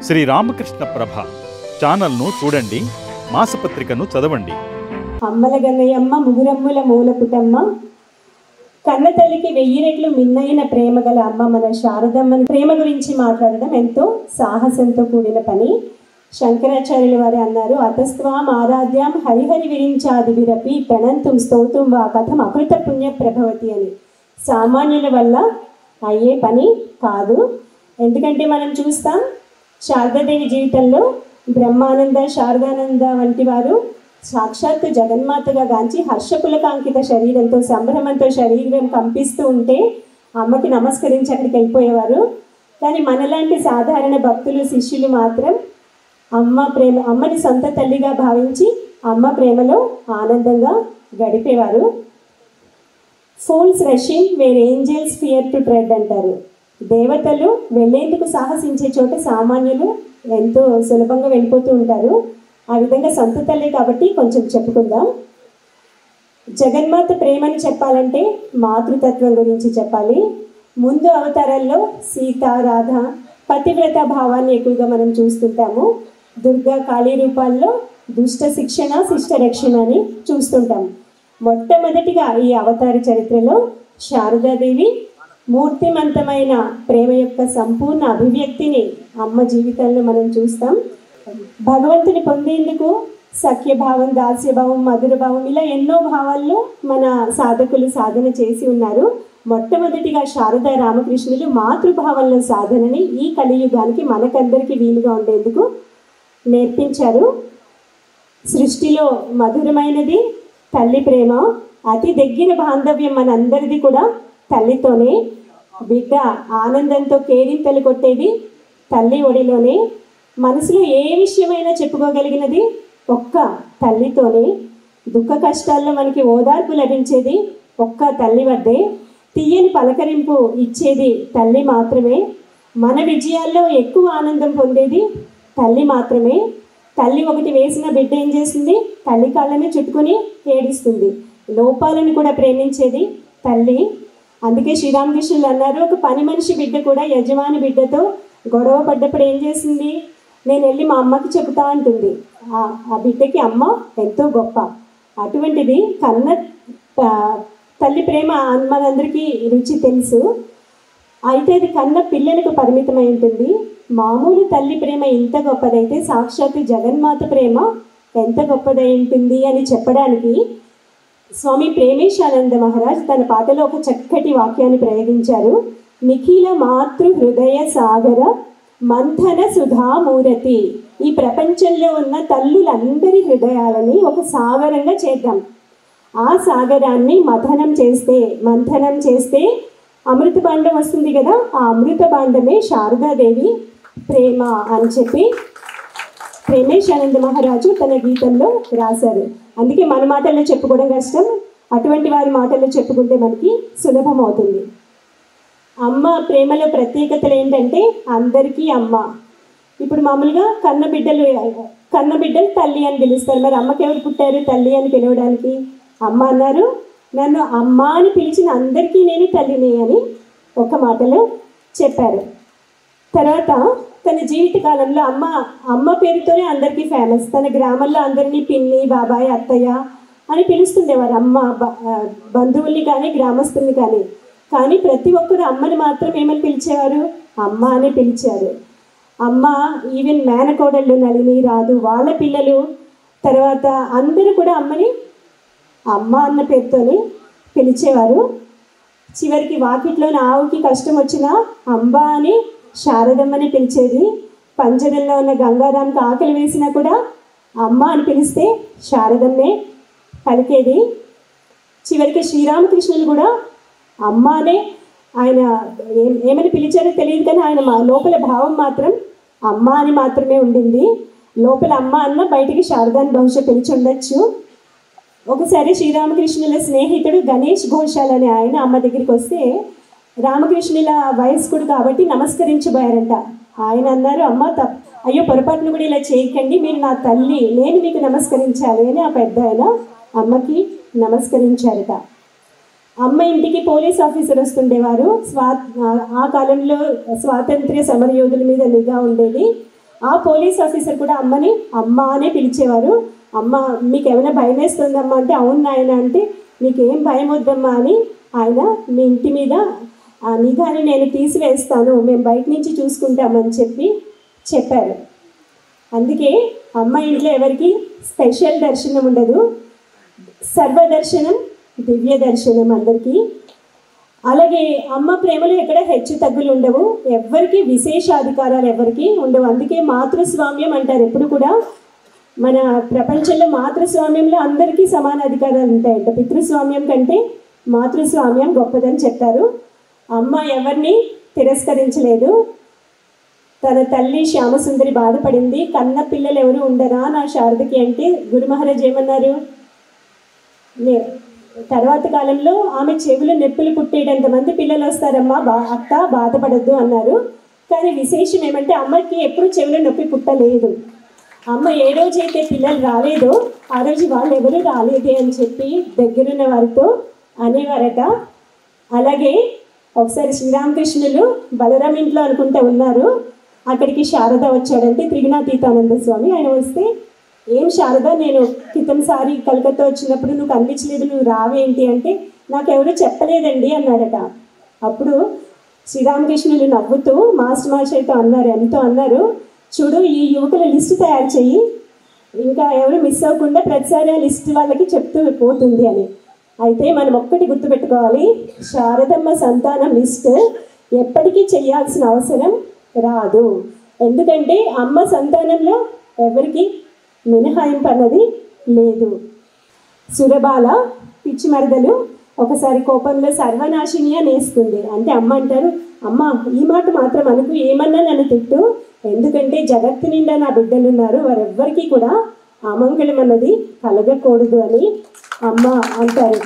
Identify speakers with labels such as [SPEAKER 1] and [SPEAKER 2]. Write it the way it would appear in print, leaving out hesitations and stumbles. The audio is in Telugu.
[SPEAKER 1] శ్రీ రామకృష్ణ ప్రభ ఛానల్ను చూడండి, మాసపత్రికను చదవండి.
[SPEAKER 2] అమ్మల గన్నయమ్మ ముగురమ్ముల మూలపుటమ్మ, కన్న తల్లికి 1000 రెట్లు మిన్నైన ప్రేమ గల అమ్మ మన శారదమ్మని ప్రేమ గురించి మాట్లాడడం ఎంతో సాహసంతో కూడిన పని. శంకరాచార్యుల వారు అన్నారు, అతస్త్వాం ఆరాధ్యాం హరిహరి విరించాదివిరపి ప్రణంతుం స్తోతుం వా కథం అకృత పుణ్య ప్రభవతి అని. సామాన్యుల వల్ల అయ్యే పని కాదు. ఎందుకంటే మనం చూస్తాం శారదాదేవి జీవితంలో బ్రహ్మానంద, శారదానంద వంటి వారు సాక్షాత్తు జగన్మాతగా గాంచి హర్షపులకాంకిత శరీరంతో సంభ్రమంతో శరీరం కంపిస్తూ ఉంటే అమ్మకి నమస్కరించి అక్కడికి వెళ్ళిపోయేవారు. కానీ మనలాంటి సాధారణ భక్తులు, శిష్యులు మాత్రం అమ్మని సొంత తల్లిగా భావించి అమ్మ ప్రేమలో ఆనందంగా గడిపేవారు. Fools rushing where angels fear to tread అంటారు. దేవతలు వెళ్ళేందుకు సాహసించే చోట సామాన్యులు ఎంతో సులభంగా వెళ్ళిపోతూ ఉంటారు. ఆ విధంగా సొంత తల్లి కాబట్టి కొంచెం చెప్పుకుందాం. జగన్మాత ప్రేమని చెప్పాలంటే మాతృతత్వం గురించి చెప్పాలి. ముందు అవతారాల్లో సీత, రాధ పతివ్రత భావాన్ని ఎక్కువగా మనం చూస్తుంటాము. దుర్గా, కాళీ రూపాల్లో దుష్ట శిక్షణ, శిష్ట రక్షణ అని చూస్తుంటాము. మొట్టమొదటిగా ఈ అవతార చరిత్రలో శారదాదేవి మూర్తిమంతమైన ప్రేమ యొక్క సంపూర్ణ అభివ్యక్తిని అమ్మ జీవితంలో మనం చూస్తాం. భగవంతుని పొందేందుకు సఖ్యభావం, దాస్యభావం, మధురభావం ఇలా ఎన్నో భావాల్లో మన సాధకులు సాధన చేసి ఉన్నారు. మొట్టమొదటిగా శారదా రామకృష్ణులు మాతృభావంలో సాధనని ఈ కలియుగానికి మనకందరికీ వీలుగా ఉండేందుకు నేర్పించారు. సృష్టిలో మధురమైనది తల్లి ప్రేమ. అతి దగ్గర బాంధవ్యం మనందరిది కూడా తల్లితోనే. బిడ్డ ఆనందంతో కేరింతలు కొట్టేది తల్లి ఒడిలోనే. మనసులో ఏ విషయమైనా చెప్పుకోగలిగినది ఒక్క తల్లితోనే. దుఃఖ కష్టాల్లో మనకి ఓదార్పు లభించేది ఒక్క తల్లి వద్దే. తీయని పలకరింపు ఇచ్చేది తల్లి మాత్రమే. మన విజయాల్లో ఎక్కువ ఆనందం పొందేది తల్లి మాత్రమే. తల్లి ఒకటి వేసిన బిడ్డ ఏం చేస్తుంది? తల్లి కాళ్ళని చుట్టుకొని ఏడుస్తుంది. లోపాలను కూడా ప్రేమించేది తల్లి. అందుకే శ్రీరామకృష్ణులు అన్నారు, ఒక పని మనిషి బిడ్డ కూడా యజమాని బిడ్డతో గొడవ పడ్డప్పుడు ఏం చేసింది? నేను వెళ్ళి మా అమ్మకి చెబుతా అంటుంది. ఆ బిడ్డకి అమ్మ ఎంతో గొప్ప. అటువంటిది కన్న తల్లి ప్రేమ మనందరికీ రుచి తెలుసు. అయితే అది కన్న పిల్లలకు పరిమితమై ఉంటుంది. మామూలు తల్లి ప్రేమ ఇంత గొప్పదైతే సాక్షాత్తు జగన్మాత ప్రేమ ఎంత గొప్పదై ఉంటుంది అని చెప్పడానికి స్వామి ప్రేమేశానంద మహారాజ్ తన పాటలో ఒక చక్కటి వాక్యాన్ని ప్రయోగించారు. నిఖిల మాతృ హృదయ సాగర మంథన సుధామూరతి. ఈ ప్రపంచంలో ఉన్న తల్లులందరి హృదయాలని ఒక సాగరంగా చేద్దాం. ఆ సాగరాన్ని మంథనం చేస్తే అమృత భాండం వస్తుంది కదా. ఆ అమృత భాండమే శారదాదేవి ప్రేమ అని చెప్పి ప్రేమేశానంద మహారాజు తన గీతంలో రాశారు. అందుకే మన మాటల్లో చెప్పుకోవడం కష్టం, అటువంటి వారి మాటల్లో చెప్పుకుంటే మనకి సులభం అవుతుంది. అమ్మ ప్రేమలో ప్రత్యేకతలు ఏంటంటే అందరికీ అమ్మ. ఇప్పుడు మామూలుగా కన్న బిడ్డలు తల్లి అని పిలుస్తారు. మరి అమ్మకి ఎవరు పుట్టారు తల్లి అని పిలవడానికి? అమ్మ అన్నారు, నన్ను అమ్మ అని పిలిచిన అందరికీ నేను తల్లిని అని ఒక మాటలో చెప్పారు. తర్వాత తన జీవితకాలంలో అమ్మ పేరుతోనే అందరికీ ఫేమస్. తన గ్రామంలో అందరినీ పిన్ని, బాబాయ్, అత్తయ్య అని పిలుస్తుండేవారు. అమ్మ బంధువుల్ని కానీ గ్రామస్తుల్ని కానీ ప్రతి ఒక్కరు అమ్మని మాత్రం ఏమని పిలిచేవారు? అమ్మ అని పిలిచారు. అమ్మ ఈవెన్ మేనకోడళ్ళు నళిని, రాదు వాళ్ళ పిల్లలు తర్వాత అందరూ కూడా అమ్మని అమ్మ అన్న పేరుతోనే పిలిచేవారు. చివరికి వాకిట్లోని ఆవుకి కష్టం వచ్చినా అంబ అని శారదమ్మని పిలిచేది. పంజరంలో ఉన్న గంగారాంకి ఆకలి వేసినా కూడా అమ్మ అని పిలిస్తే శారదమ్మే పలికేది. చివరికి శ్రీరామకృష్ణులు కూడా అమ్మ అనే ఆయన ఏమని పిలిచారో తెలియదు, కానీ ఆయన లోపల భావం మాత్రం అమ్మ అని మాత్రమే ఉండింది. లోపల అమ్మ అన్న బయటికి శారదాన్ని బహుశా పిలిచి ఉండొచ్చు. ఒకసారి శ్రీరామకృష్ణుల స్నేహితుడు గణేష్ ఘోషాల్ అనే ఆయన అమ్మ దగ్గరికి వస్తే రామకృష్ణుల వయస్కుడు కాబట్టి నమస్కరించబోయారంట. ఆయన అన్నారు, అమ్మ అయ్యో పొరపాటును కూడా ఇలా చేయకండి, మీరు నా తల్లి, నేను మీకు నమస్కరించాలి అని ఆ పెద్ద ఆయన అమ్మకి నమస్కరించారట. అమ్మ ఇంటికి పోలీస్ ఆఫీసర్ వస్తుండేవారు. ఆ కాలంలో స్వాతంత్ర్య సమరయోధుల మీద నిఘా ఉండేది. ఆ పోలీస్ ఆఫీసర్ కూడా అమ్మని అమ్మ అనే పిలిచేవారు. అమ్మ మీకు ఏమైనా భయం వేస్తుందమ్మా అంటే అవును నాయన అంటే మీకు ఏం భయం వద్దమ్మా అని ఆయన మీ ఇంటి మీద ఆ నిఘాని నేను తీసివేస్తాను, మేము బయట నుంచి చూసుకుంటామని చెప్పారు. అందుకే అమ్మ ఇంట్లో ఎవరికి స్పెషల్ దర్శనం ఉండదు, సర్వదర్శనం దివ్య దర్శనం అందరికీ. అలాగే అమ్మ ప్రేమలో ఎక్కడ హెచ్చు తగ్గులు ఉండవు, ఎవరికి విశేషాధికారాలు ఎవరికి ఉండవు. అందుకే మాతృస్వామ్యం అంటారు. ఎప్పుడు కూడా మన ప్రపంచంలో మాతృస్వామ్యంలో అందరికీ సమాన అధికారాలు ఉంటాయంట. పితృస్వామ్యం కంటే మాతృస్వామ్యం గొప్పదని చెప్పారు. అమ్మ ఎవరిని తిరస్కరించలేదు. తన తల్లి శ్యామసుందరి బాధపడింది, కన్న పిల్లలు ఎవరు ఉండరా నా శారదకి అంటే గురు మహారాజ్ ఏమన్నారు, తర్వాత కాలంలో ఆమె చెవులు నొప్పులు పుట్టేటంత మంది పిల్లలు వస్తారమ్మా, అత్త బాధపడద్దు అన్నారు. కానీ విశేషం ఏమంటే అమ్మకి ఎప్పుడు చెవులు నొప్పి పుట్టలేదు. అమ్మ ఏ రోజైతే పిల్లలు రాలేదో ఆ రోజు వాళ్ళు ఎవరు రాలేదే అని చెప్పి దగ్గరున్న వారితో అనేవారట. అలాగే ఒకసారి శ్రీరామకృష్ణులు బలరాం ఇంట్లో అనుకుంటూ ఉన్నారు, అక్కడికి శారద వచ్చాడంటే త్రిగుణాతీతానంద స్వామి. ఆయన వస్తే ఏం శారద, నేను క్రితంసారి కలకత్తా వచ్చినప్పుడు నువ్వు కనిపించలేదు, నువ్వు రావేంటి అంటే నాకెవరు చెప్పలేదండి అన్నాడట. అప్పుడు శ్రీరామకృష్ణులు నవ్వుతూ మాస్టర్ మాస్టర్తో అన్నారు, ఎంతో అన్నారు, చూడు ఈ యువకుల లిస్టు తయారు చెయ్యి, ఇంకా ఎవరు మిస్ అవ్వకుండా ప్రతిసారి ఆ లిస్ట్ వాళ్ళకి చెప్తూ పోతుంది అని. అయితే మనం ఒక్కటి గుర్తుపెట్టుకోవాలి, శారదమ్మ సంతానం లిస్ట్ ఎప్పటికీ చేయాల్సిన అవసరం రాదు. ఎందుకంటే అమ్మ సంతానంలో ఎవరికి మినహాయింపు అన్నది లేదు. సురబాల పిచ్చి మరదలు ఒకసారి కోపంలో సర్వనాశిని అనేస్తుంది. అంటే అమ్మ అంటారు, అమ్మ ఈ మాట మాత్రం అనుకు, ఏమన్నా నన్ను తిట్టు, ఎందుకంటే జగత్తు నిండా నా బిడ్డలు ఉన్నారు, వారెవ్వరికీ కూడా అమంగళం అన్నది కలగకూడదు అని అమ్మ అంటారు.